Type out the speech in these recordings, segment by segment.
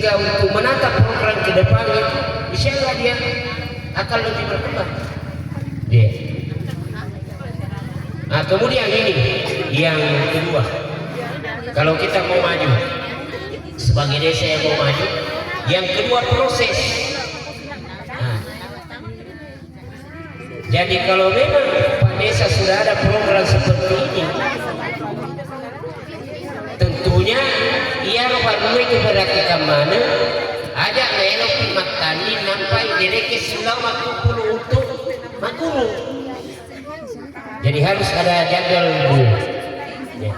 sehingga untuk menata program ke depan itu insya Allah dia akan lebih berkembang. Nah kemudian ini yang kedua, kalau kita mau maju sebagai desa yang mau maju, yang kedua proses. Jadi kalau memang Pak Desa sudah ada program seperti ini, tentunya ia roba-roba kepada kita mana ada melok matani nampai dereke sulau makupulu untuk makulu. Jadi harus ada jadwal dulu, ya.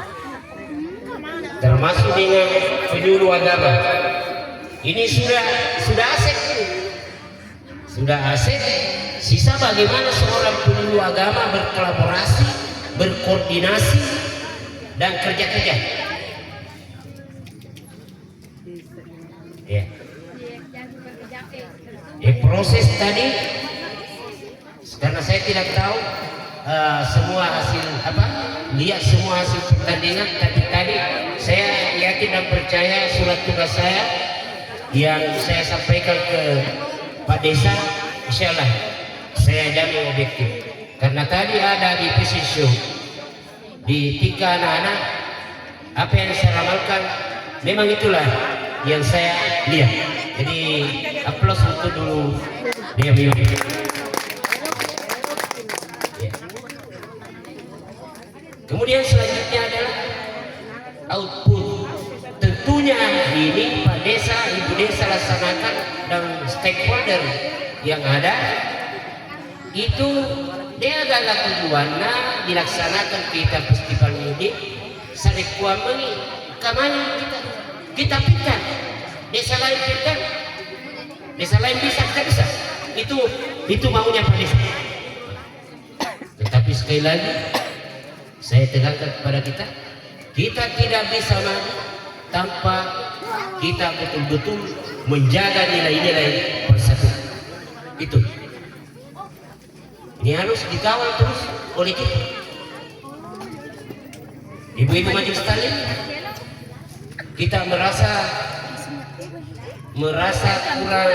Termasuk dengan penyuluh agama. Ini sudah aset, sudah aset. Sisa bagaimana seorang penyuluh agama berkolaborasi, berkoordinasi, dan kerja-kerja. Ya. Proses tadi, karena saya tidak tahu semua hasil lihat semua hasil pertandingan, tapi tadi saya yakin dan percaya surat tugas saya yang saya sampaikan ke Pak Desa, insya Allah saya jamin objektif. Karena tadi ada di vision show di tiga anak-anak, apa yang saya ramalkan memang itulah yang saya lihat. Jadi aplaus untuk dulu dia. Kemudian selanjutnya adalah output. Tentunya ini Pak Desa, Ibu Desa laksanakan dan stakeholder yang ada itu dia agak tujuannya dilaksanakan kita festival mudik sarikuan mengi kamana kita pintar desa lain pintar, desa lain bisa, kita bisa. Itu maunya Pak Desa. Tetapi sekali lagi saya tegaskan kepada kita tidak bisa maju tanpa kita betul-betul menjaga nilai-nilai persatuan. Itu ini harus dikawal terus oleh kita. Ibu-ibu majelis sekalian, kita merasa kurang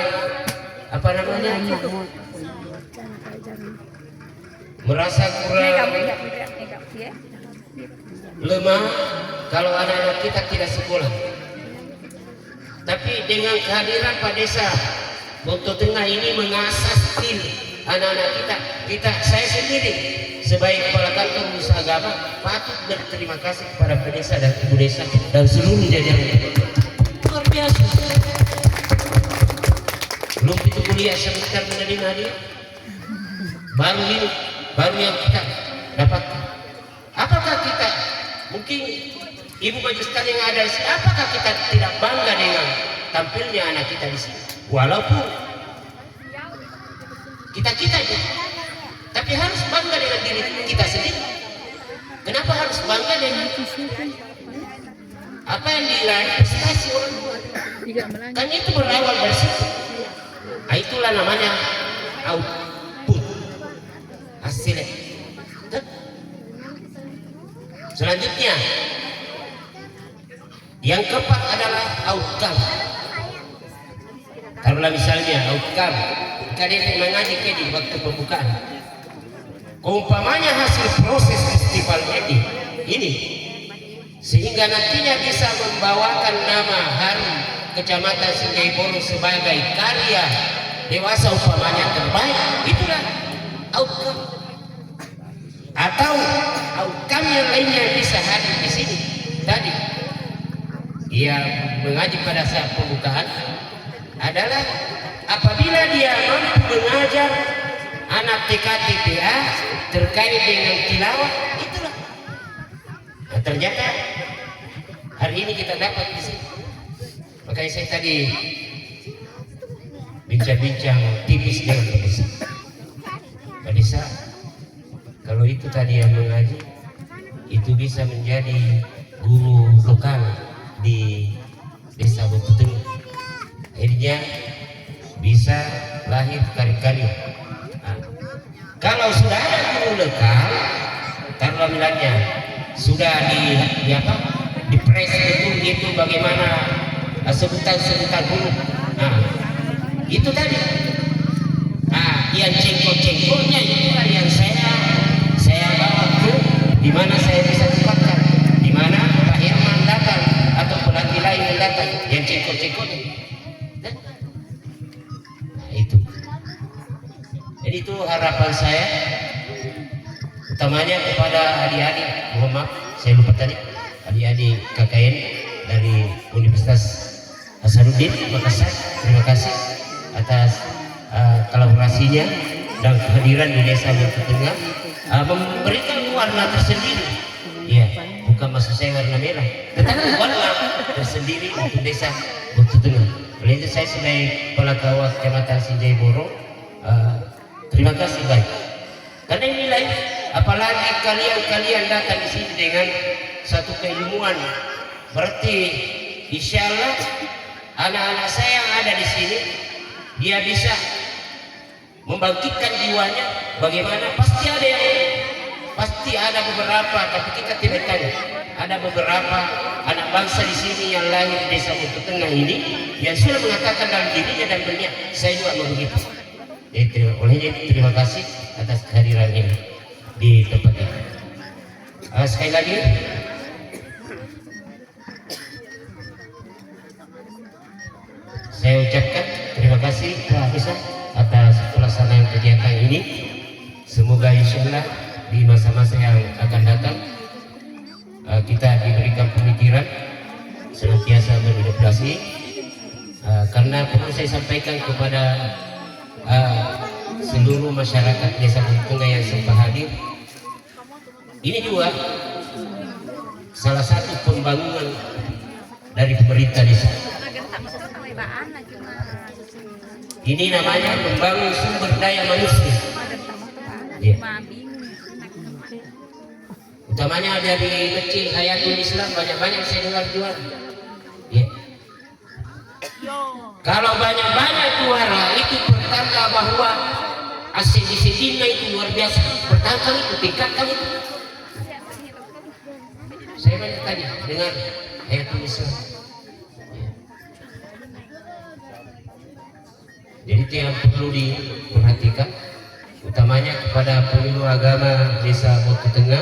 merasa kurang lemah kalau anak-anak kita tidak sekolah. Tapi dengan kehadiran Pak Desa Bonto Tengah ini mengasah skill anak-anak kita, saya sendiri sebagai kepala kantor usaha agama patut berterima kasih kepada Pak Desa dan Ibu Desa dan seluruh jajaran. Luar biasa. Belum itu kuliah sebentar menerima dia, baru yang kita dapatkan. Apakah kita mungkin ibu majelis sekalian yang ada di sini, apakah kita tidak bangga dengan tampilnya anak kita di sini? Walaupun kita itu, tapi harus bangga dengan diri kita sendiri. Kenapa harus bangga dengan apa yang diraih prestasi orang tua? Kan itu berawal dari situ. Nah, itulah namanya output, hasilnya. Selanjutnya yang keempat adalah outcome. Taruhlah misalnya outcome kalian mengaji di waktu pembukaan, umpamanya hasil proses festival ini sehingga nantinya bisa membawakan nama harum Kecamatan Sungai Bolu sebagai karya dewasa umpamanya terbaik, itulah outcome. Atau outcome yang lainnya bisa hadir di sini. Tadi ia mengaji pada saat pembukaan adalah apabila dia mampu mengajar anak TK-TPA terkait dengan tilawah, itulah. Nah, ternyata hari ini kita dapat di sini. Makanya saya tadi bincang-bincang tipis dengan Pak Desa. Pak Desa, kalau itu tadi yang mengaji, itu bisa menjadi guru lokal di Desa Bonto Tengah. Akhirnya bisa lahir karya-karya. Nah, kalau sudah ada guru lokal, taruhlah bilangnya sudah di press itu bagaimana sebutan-sebutan huruf. Nah, itu tadi. Nah, yang cengkok-cengkoknya itulah yang saya bawa ke di mana saya bisa tempatkan, di mana Pak Herman datang atau pelatih lain yang datang, yang cengkok-cengkoknya. Nah, itu. Jadi itu harapan saya, utamanya kepada adik-adik, mohon maaf saya lupa tadi, adik-adik KKN dari Universitas Hasanuddin Makassar. Terima kasih atas kolaborasinya dan kehadiran di Desa Batu Tengah, memberikan warna tersendiri. Ya, bukan maksud saya warna merah, tetapi warna tersendiri untuk Desa Batu Tengah. Oleh itu saya sebagai Kepala Kawah Kecamatan Sinjai-Boro, terima kasih baik. Karena inilah, apalagi kalian datang di sini dengan satu keilmuan, berarti insya Allah anak-anak saya yang ada di sini dia bisa membangkitkan jiwanya. Bagaimana? Pasti ada beberapa, tapi kita tidak tahu. Ada beberapa anak bangsa di sini yang lahir di Desa Batu Tengah ini yang sudah mengatakan dalam dirinya dan berniat, saya juga mau begitu. Jadi, olehnya terima kasih atas kehadiran ini di tempat ini. Sekali lagi saya ucapkan terima kasih Pak Isa atas pelaksanaan kegiatan ini. Semoga insyaallah di masa-masa yang akan datang kita diberikan pemikiran senantiasa berinovasi, karena perlu saya sampaikan kepada seluruh masyarakat Desa Batu Tengah yang sempat hadir, ini juga salah satu pembangunan dari pemerintah desa. Ini namanya membangun sumber daya manusia. Ya. Utamanya dari kecil Hayatul Islam banyak-banyak saya dengar juara. Ya. Kalau banyak-banyak juara itu pertanda bahwa asyik disiplinnya itu luar biasa. Pertanda itu tingkatkan itu. Saya banyak tadi dengar Hayatul Islam. Jadi itu yang perlu diperhatikan, utamanya kepada penyuluh agama Desa Batu Tengah.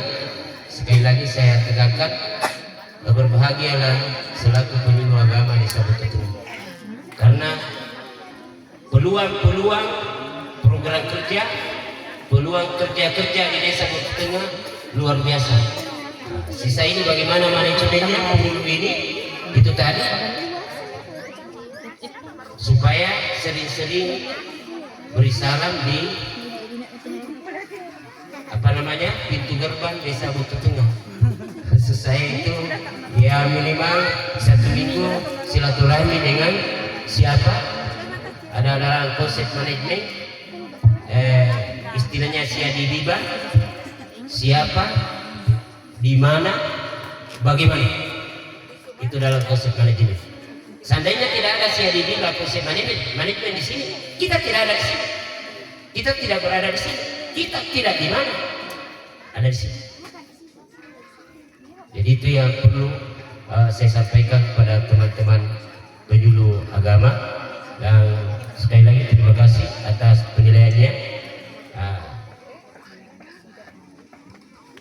Sekali lagi saya tegaskan, berbahagialah selaku penyuluh agama Desa Batu Tengah, karena peluang program kerja, peluang kerja di Desa Batu Tengah luar biasa. Sisa ini bagaimana manajemennya penyuluh ini, itu tadi, supaya sering-sering beri salam di pintu gerbang Desa Batu Tengah. Maksud saya itu ya minimal 1 minggu silaturahmi dengan siapa, ada dalam konsep manajemen, istilahnya siadi riba, siapa, di mana, bagaimana, itu dalam konsep manajemen. Seandainya tidak ada siadi riba konsep manajemen di sini, kita tidak ada di sini, kita tidak berada di sini, kita tidak di mana, ada di sini. Jadi itu yang perlu saya sampaikan kepada teman-teman penyuluh agama, dan sekali lagi terima kasih atas penilaiannya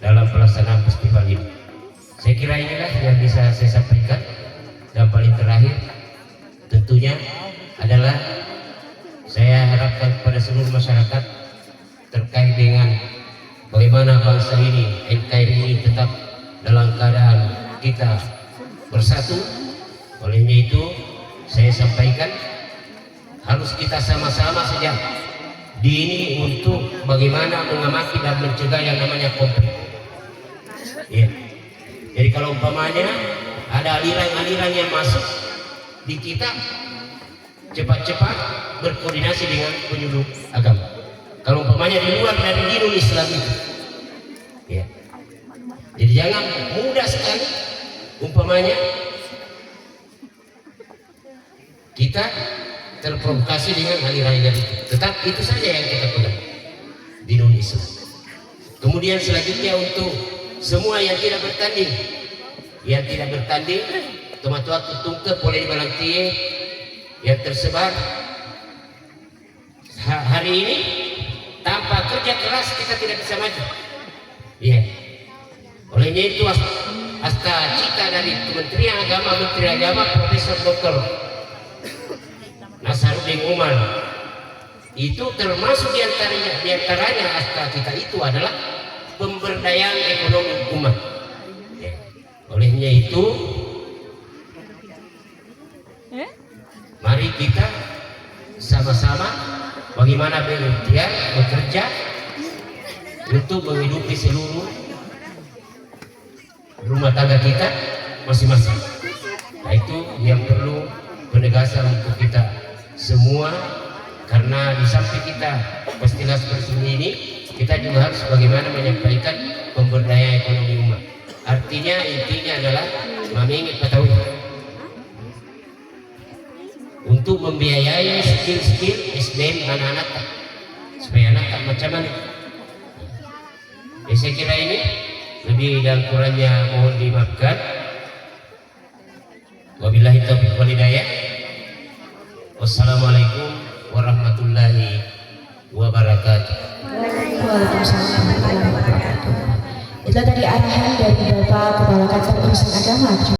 dalam pelaksanaan festival ini. Saya kira inilah yang bisa saya sampaikan, dan paling terakhir tentunya adalah saya harapkan kepada seluruh masyarakat terkait dengan bagaimana bangsa ini, NKRI ini tetap dalam keadaan kita bersatu. Olehnya itu saya sampaikan harus kita sama-sama saja di ini untuk bagaimana mengamati dan mencegah yang namanya konflik. Ya. Jadi kalau umpamanya ada aliran-aliran yang masuk di kita, cepat-cepat berkoordinasi dengan penyuluh agama. Kalau umpamanya di luar dari dinul Islam itu, ya. Jadi jangan mudah sekali umpamanya kita terprovokasi dengan aliran-aliran itu. Tetap itu saja yang kita pegang dinul Islam. Kemudian selanjutnya untuk semua yang tidak bertanding, tomat waktu tungkep boleh dibalantie yang tersebar hari ini. Tanpa kerja keras kita tidak bisa maju. Iya. Olehnya itu asta cita dari Kementerian Agama, Menteri Agama Profesor Dr. Nasaruddin Umar itu termasuk diantaranya asta cita itu adalah pemberdayaan ekonomi umat. Ya. Olehnya itu mari kita sama-sama bagaimana berikhtiar bekerja untuk menghidupi seluruh rumah tangga kita masing-masing. Nah, itu yang perlu penegasan untuk kita semua, karena di samping kita pastilah seperti ini, kita juga harus bagaimana menyampaikan pemberdayaan ekonomi umat. Artinya intinya adalah mengingat ketahui untuk membiayai skill-skill SDM anak-anak supaya anak tak macam mana. Saya kira ini lebih dan kurangnya mohon dimaafkan. Wabillahi taufiq wal hidayah. Wassalamualaikum warahmatullahi wabarakatuh. Waalaikumsalam warahmatullahi wabarakatuh. Itu tadi arahan dari Bapak Kepala Kantor Urusan Agama